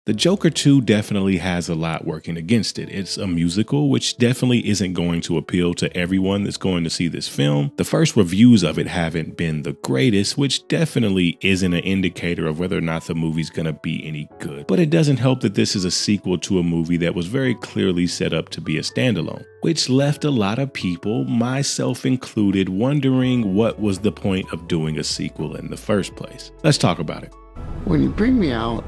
The Joker 2 definitely has a lot working against it. It's a musical, which definitely isn't going to appeal to everyone that's going to see this film. The first reviews of it haven't been the greatest, which definitely isn't an indicator of whether or not the movie's gonna be any good. But it doesn't help that this is a sequel to a movie that was very clearly set up to be a standalone, which left a lot of people, myself included, wondering what was the point of doing a sequel in the first place. Let's talk about it. When you bring me out,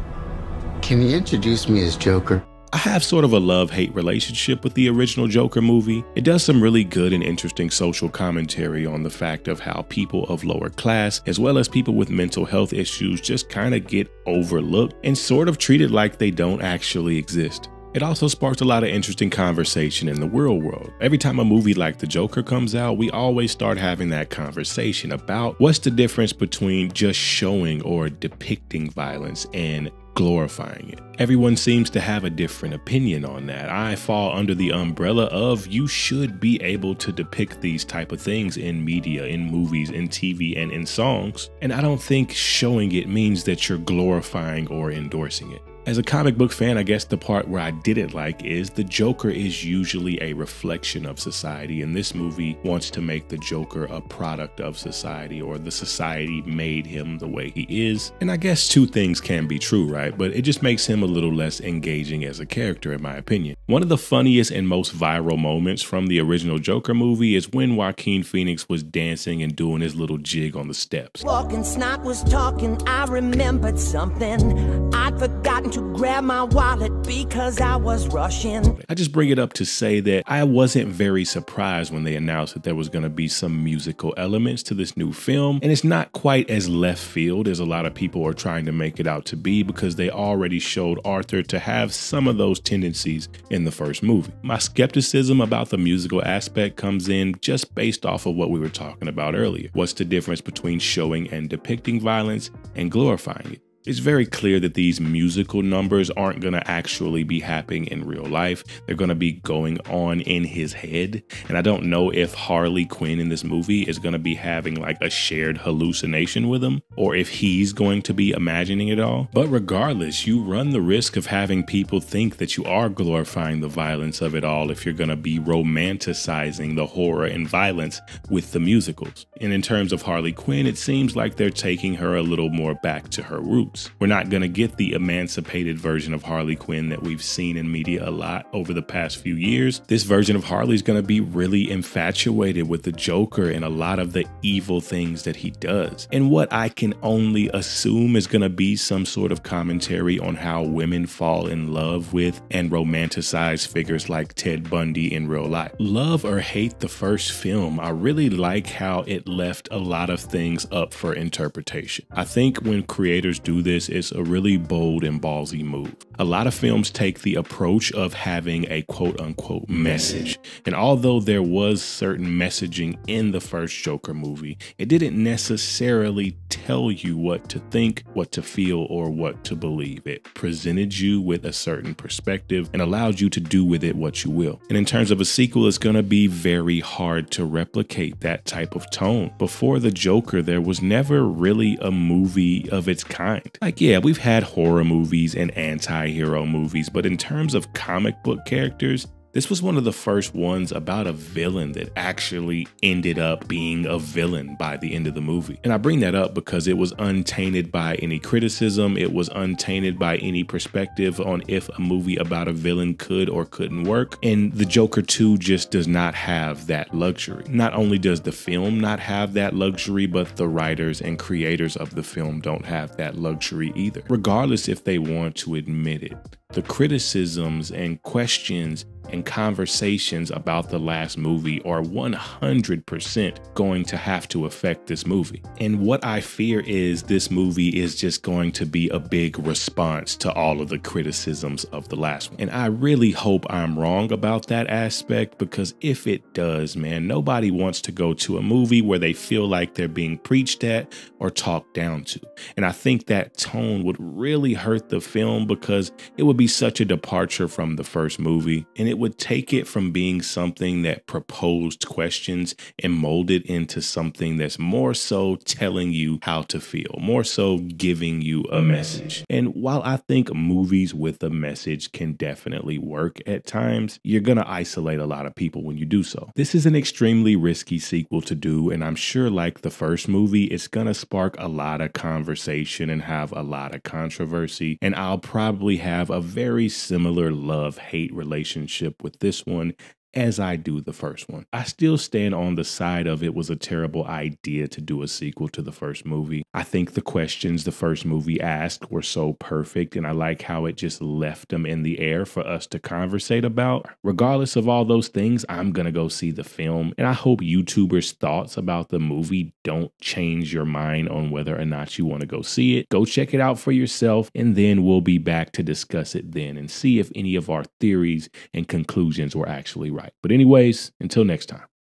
can you introduce me as Joker? I have sort of a love-hate relationship with the original Joker movie. It does some really good and interesting social commentary on the fact of how people of lower class, as well as people with mental health issues, just kind of get overlooked and sort of treated like they don't actually exist. It also sparked a lot of interesting conversation in the real world. Every time a movie like The Joker comes out, we always start having that conversation about what's the difference between just showing or depicting violence and glorifying it. Everyone seems to have a different opinion on that. I fall under the umbrella of you should be able to depict these type of things in media, in movies, in TV, and in songs. And I don't think showing it means that you're glorifying or endorsing it. As a comic book fan, I guess the part where I didn't like is the Joker is usually a reflection of society, and this movie wants to make the Joker a product of society, or the society made him the way he is. And I guess two things can be true, right? But it just makes him a little less engaging as a character, in my opinion. One of the funniest and most viral moments from the original Joker movie is when Joaquin Phoenix was dancing and doing his little jig on the steps. Walking Snot was talking, I remembered something. I'd forgotten to grab my wallet because I was rushing. I just bring it up to say that I wasn't very surprised when they announced that there was going to be some musical elements to this new film, and it's not quite as left field as a lot of people are trying to make it out to be, because they already showed Arthur to have some of those tendencies in the first movie. My skepticism about the musical aspect comes in just based off of what we were talking about earlier. What's the difference between showing and depicting violence and glorifying it? It's very clear that these musical numbers aren't going to actually be happening in real life. They're going to be going on in his head. And I don't know if Harley Quinn in this movie is going to be having like a shared hallucination with him, or if he's going to be imagining it all. But regardless, you run the risk of having people think that you are glorifying the violence of it all if you're going to be romanticizing the horror and violence with the musicals. And in terms of Harley Quinn, it seems like they're taking her a little more back to her roots. We're not going to get the emancipated version of Harley Quinn that we've seen in media a lot over the past few years. This version of Harley is going to be really infatuated with the Joker and a lot of the evil things that he does. And what I can only assume is going to be some sort of commentary on how women fall in love with and romanticize figures like Ted Bundy in real life. Love or hate the first film, I really like how it left a lot of things up for interpretation. I think when creators do this, it's a really bold and ballsy move. A lot of films take the approach of having a quote-unquote message, and although there was certain messaging in the first Joker movie, it didn't necessarily tell you what to think, what to feel, or what to believe. It presented you with a certain perspective and allowed you to do with it what you will. And in terms of a sequel, it's going to be very hard to replicate that type of tone. Before the Joker, there was never really a movie of its kind. Like, yeah, we've had horror movies and anti-hero movies, but in terms of comic book characters, this was one of the first ones about a villain that actually ended up being a villain by the end of the movie. And I bring that up because it was untainted by any criticism. It was untainted by any perspective on if a movie about a villain could or couldn't work. And The Joker 2 just does not have that luxury. Not only does the film not have that luxury, but the writers and creators of the film don't have that luxury either, regardless if they want to admit it. The criticisms and questions and conversations about the last movie are 100% going to have to affect this movie. And what I fear is this movie is just going to be a big response to all of the criticisms of the last one. And I really hope I'm wrong about that aspect, because if it does, man, nobody wants to go to a movie where they feel like they're being preached at or talked down to. And I think that tone would really hurt the film, because it would be such a departure from the first movie, and it would take it from being something that proposed questions and mold it into something that's more so telling you how to feel, more so giving you a message. And while I think movies with a message can definitely work at times, you're gonna isolate a lot of people when you do so. This is an extremely risky sequel to do, and I'm sure like the first movie, it's gonna spark a lot of conversation and have a lot of controversy, and I'll probably have a very similar love-hate relationship with this one as I do the first one. I still stand on the side of it was a terrible idea to do a sequel to the first movie. I think the questions the first movie asked were so perfect, and I like how it just left them in the air for us to conversate about. Regardless of all those things, I'm gonna go see the film, and I hope YouTubers' thoughts about the movie don't change your mind on whether or not you want to go see it. Go check it out for yourself, and then we'll be back to discuss it then and see if any of our theories and conclusions were actually right. But anyways, until next time.